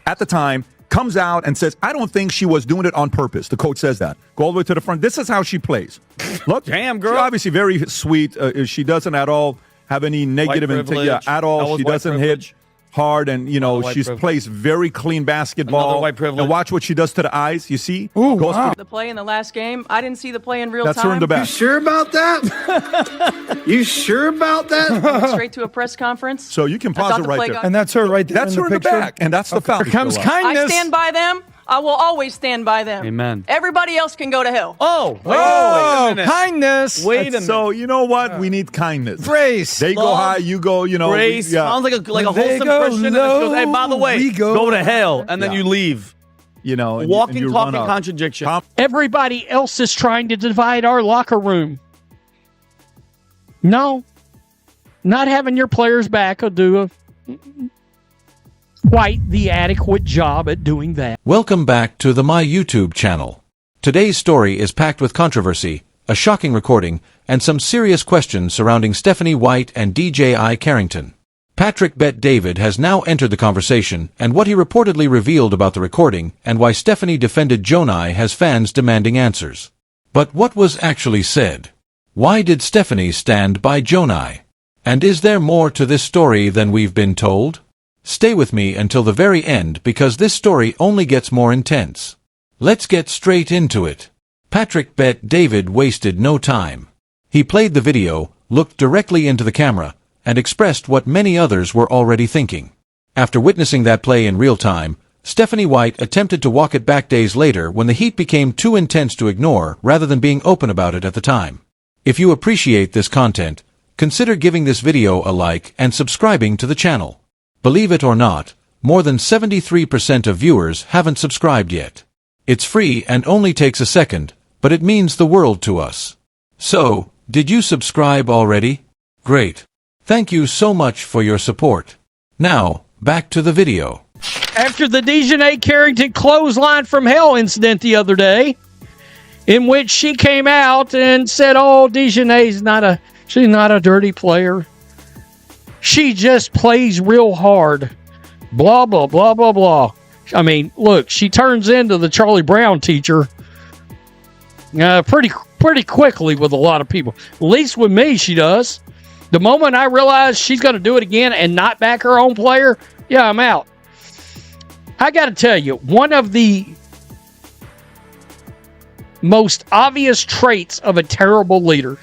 at the time, comes out and says, I don't think she was doing it on purpose. The coach says that. Go all the way to the front. This is how she plays. Look, damn, girl. She's obviously very sweet. She doesn't at all have any negative intent at all. She doesn't hit hard, and she plays very clean basketball. White privilege. And watch what she does to the eyes. You see? Ooh, wow. The play in the last game, I didn't see the play in real time. That's her in the back. You sure about that? You sure about that? Went straight to a press conference. So you can pause it right there. And that's her right there. That's her in the back, and that's the foul. Here comes kindness. I stand by them. I will always stand by them. Amen. Everybody else can go to hell. Oh, wait a minute. Kindness. Wait a minute. So you know what? We need kindness. Grace. They go high, you go. Grace. Sounds like a wholesome go Christian. And low, goes, hey, by the way, we go to hell, and then you leave. And Walking, you talking run off. contradiction. Everybody else is trying to divide our locker room. No. Not having your players back will do quite the adequate job at doing that. Welcome back to my YouTube channel. Today's story is packed with controversy, a shocking recording, and some serious questions surrounding Stephanie White and Dijonai Carrington. Patrick Bet David has now entered the conversation, and what he reportedly revealed about the recording and why Stephanie defended Dijonai has fans demanding answers. But what was actually said? Why did Stephanie stand by Dijonai? And is there more to this story than we've been told? Stay with me until the very end because this story only gets more intense. Let's get straight into it. Patrick Bet David wasted no time. He played the video, looked directly into the camera, and expressed what many others were already thinking. After witnessing that play in real time, Stephanie White attempted to walk it back days later when the heat became too intense to ignore rather than being open about it at the time. If you appreciate this content, consider giving this video a like and subscribing to the channel. Believe it or not, more than 73% of viewers haven't subscribed yet. It's free and only takes a second, but it means the world to us. So, did you subscribe already? Great. Thank you so much for your support. Now, back to the video. After the Dijonai Carrington clothesline from hell incident the other day, in which she came out and said, oh, Dijonai's she's not a dirty player. She just plays real hard. Blah, blah, blah, blah, blah. I mean, look, she turns into the Charlie Brown teacher pretty quickly with a lot of people. At least with me, she does. The moment I realize she's going to do it again and not back her own player, yeah, I'm out. I got to tell you, one of the most obvious traits of a terrible leader,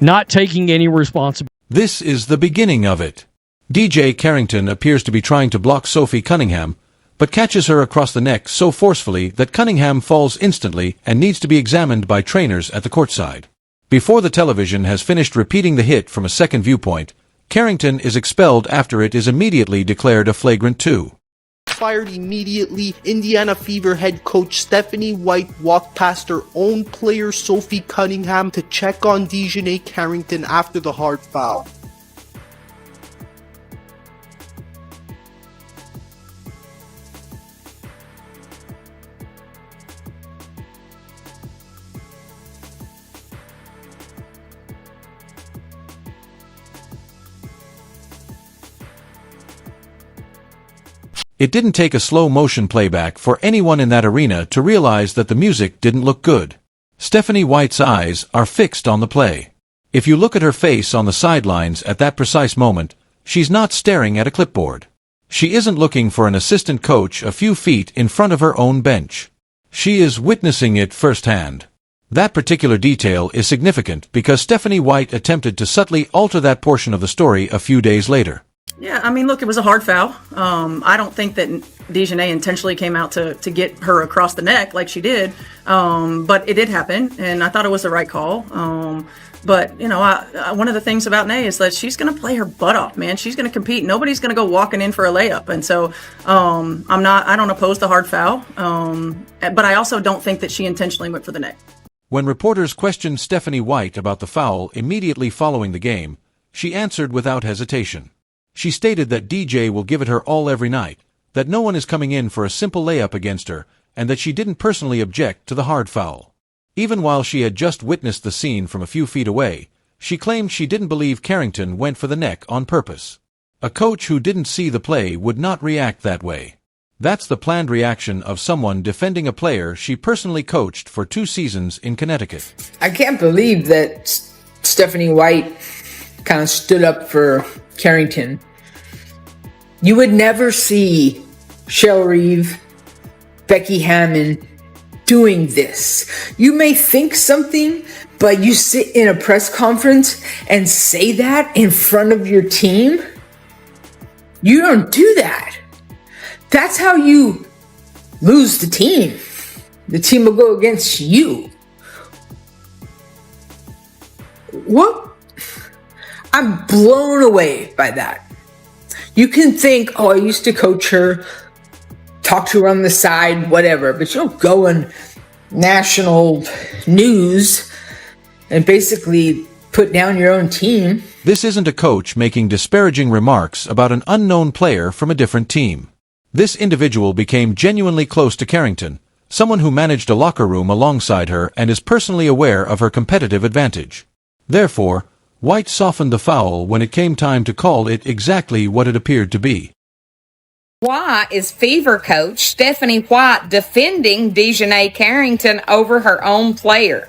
not taking any responsibility. This is the beginning of it. DJ Carrington appears to be trying to block Sophie Cunningham, but catches her across the neck so forcefully that Cunningham falls instantly and needs to be examined by trainers at the courtside. Before the television has finished repeating the hit from a second viewpoint, Carrington is expelled after it is immediately declared a flagrant 2. Fired immediately, Indiana Fever head coach Stephanie White walked past her own player Sophie Cunningham to check on Dijonai Carrington after the hard foul. It didn't take a slow-motion playback for anyone in that arena to realize that the music didn't look good. Stephanie White's eyes are fixed on the play. If you look at her face on the sidelines at that precise moment, she's not staring at a clipboard. She isn't looking for an assistant coach a few feet in front of her own bench. She is witnessing it firsthand. That particular detail is significant because Stephanie White attempted to subtly alter that portion of the story a few days later. Yeah, I mean, look, it was a hard foul. I don't think that Dijonai intentionally came out to get her across the neck like she did, but it did happen, and I thought it was the right call. But, one of the things about Nay is that she's going to play her butt off, man. She's going to compete. Nobody's going to go walking in for a layup. And so I don't oppose the hard foul, but I also don't think that she intentionally went for the neck. When reporters questioned Stephanie White about the foul immediately following the game, she answered without hesitation. She stated that DJ will give it her all every night, that no one is coming in for a simple layup against her, and that she didn't personally object to the hard foul. Even while she had just witnessed the scene from a few feet away, she claimed she didn't believe Carrington went for the neck on purpose. A coach who didn't see the play would not react that way. That's the planned reaction of someone defending a player she personally coached for 2 seasons in Connecticut. I can't believe that Stephanie White kind of stood up for Carrington. You would never see Shell Reeve, Becky Hammond doing this. You may think something, but you sit in a press conference and say that in front of your team? You don't do that. That's how you lose the team. The team will go against you. What? I'm blown away by that. You can think, oh, I used to coach her, talk to her on the side, whatever, but you don't go on national news and basically put down your own team. This isn't a coach making disparaging remarks about an unknown player from a different team. This individual became genuinely close to Carrington, someone who managed a locker room alongside her and is personally aware of her competitive advantage. Therefore, White softened the foul when it came time to call it exactly what it appeared to be. Why is Fever coach Stephanie White defending Dijonai Carrington over her own player?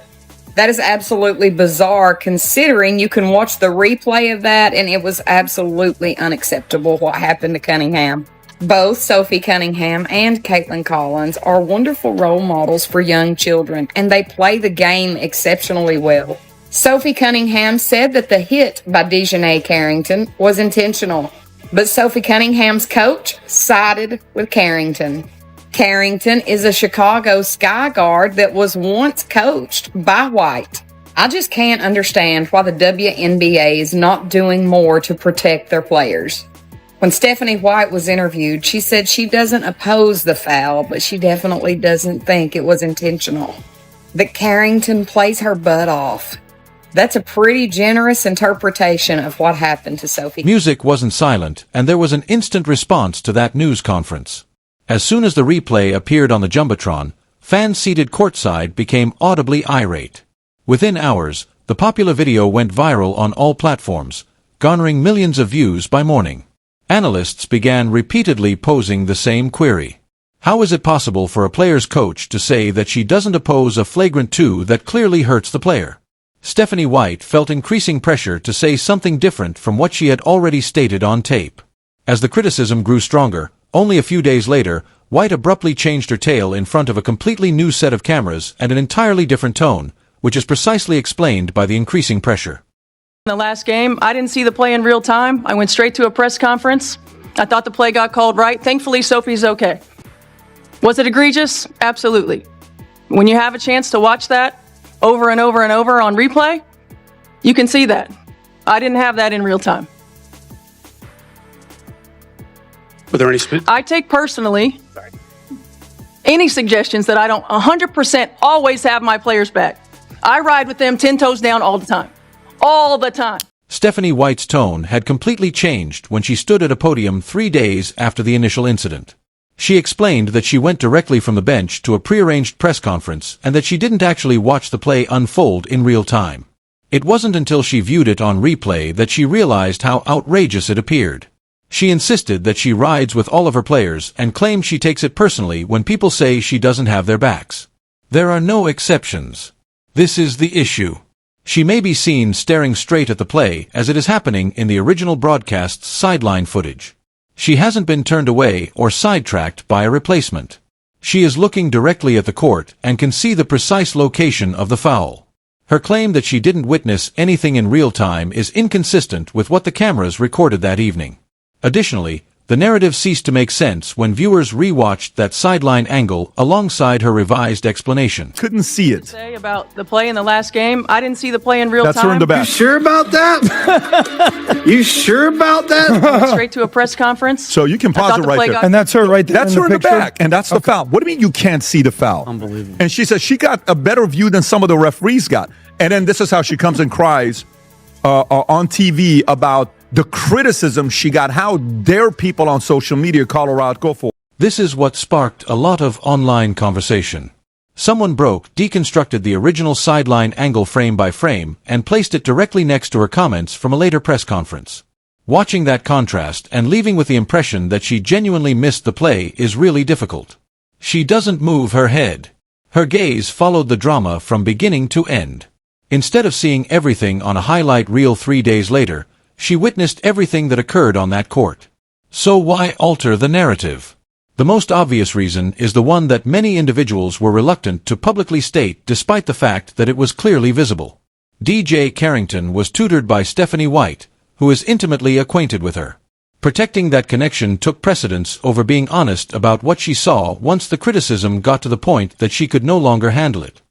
That is absolutely bizarre, considering you can watch the replay of that, and it was absolutely unacceptable what happened to Cunningham. Both Sophie Cunningham and Caitlin Collins are wonderful role models for young children, and they play the game exceptionally well. Sophie Cunningham said that the hit by Dijonai Carrington was intentional, but Sophie Cunningham's coach sided with Carrington. Carrington is a Chicago Sky Guard that was once coached by White. I just can't understand why the WNBA is not doing more to protect their players. When Stephanie White was interviewed, she said she doesn't oppose the foul, but she definitely doesn't think it was intentional. That Carrington plays her butt off. That's a pretty generous interpretation of what happened to Sophie. Music wasn't silent, and there was an instant response to that news conference. As soon as the replay appeared on the Jumbotron, fans seated courtside became audibly irate. Within hours, the popular video went viral on all platforms, garnering millions of views by morning. Analysts began repeatedly posing the same query. How is it possible for a player's coach to say that she doesn't oppose a flagrant 2 that clearly hurts the player? Stephanie White felt increasing pressure to say something different from what she had already stated on tape. As the criticism grew stronger, only a few days later, White abruptly changed her tale in front of a completely new set of cameras and an entirely different tone, which is precisely explained by the increasing pressure. In the last game, I didn't see the play in real time. I went straight to a press conference. I thought the play got called right. Thankfully, Sophie's okay. Was it egregious? Absolutely. When you have a chance to watch that over and over and over on replay, you can see that. I didn't have that in real time. Were there any I take personally any suggestions that I don't 100% always have my players back. I ride with them 10 toes down all the time. All the time. Stephanie White's tone had completely changed when she stood at a podium 3 days after the initial incident. She explained that she went directly from the bench to a prearranged press conference and that she didn't actually watch the play unfold in real time. It wasn't until she viewed it on replay that she realized how outrageous it appeared. She insisted that she rides with all of her players and claimed she takes it personally when people say she doesn't have their backs. There are no exceptions. This is the issue. She may be seen staring straight at the play as it is happening in the original broadcast's sideline footage. She hasn't been turned away or sidetracked by a replacement. She is looking directly at the court and can see the precise location of the foul. Her claim that she didn't witness anything in real time is inconsistent with what the cameras recorded that evening. Additionally, the narrative ceased to make sense when viewers rewatched that sideline angle alongside her revised explanation. Couldn't see it. Say about the play in the last game, I didn't see the play in real time. That's her in the back. You sure about that? You sure about that? I went straight to a press conference. So you can pause it right there. And that's her right there. That's her in the back, and that's the foul. What do you mean you can't see the foul? Unbelievable. And she says she got a better view than some of the referees got. And then this is how she comes and cries on TV about the criticism she got. How dare people on social media call her out? Go for it. This is what sparked a lot of online conversation. Someone deconstructed the original sideline angle frame by frame and placed it directly next to her comments from a later press conference. Watching that contrast and leaving with the impression that she genuinely missed the play is really difficult. She doesn't move her head. Her gaze followed the drama from beginning to end. Instead of seeing everything on a highlight reel 3 days later, she witnessed everything that occurred on that court. So why alter the narrative? The most obvious reason is the one that many individuals were reluctant to publicly state despite the fact that it was clearly visible. DJ Carrington was tutored by Stephanie White, who is intimately acquainted with her. Protecting that connection took precedence over being honest about what she saw once the criticism got to the point that she could no longer handle it.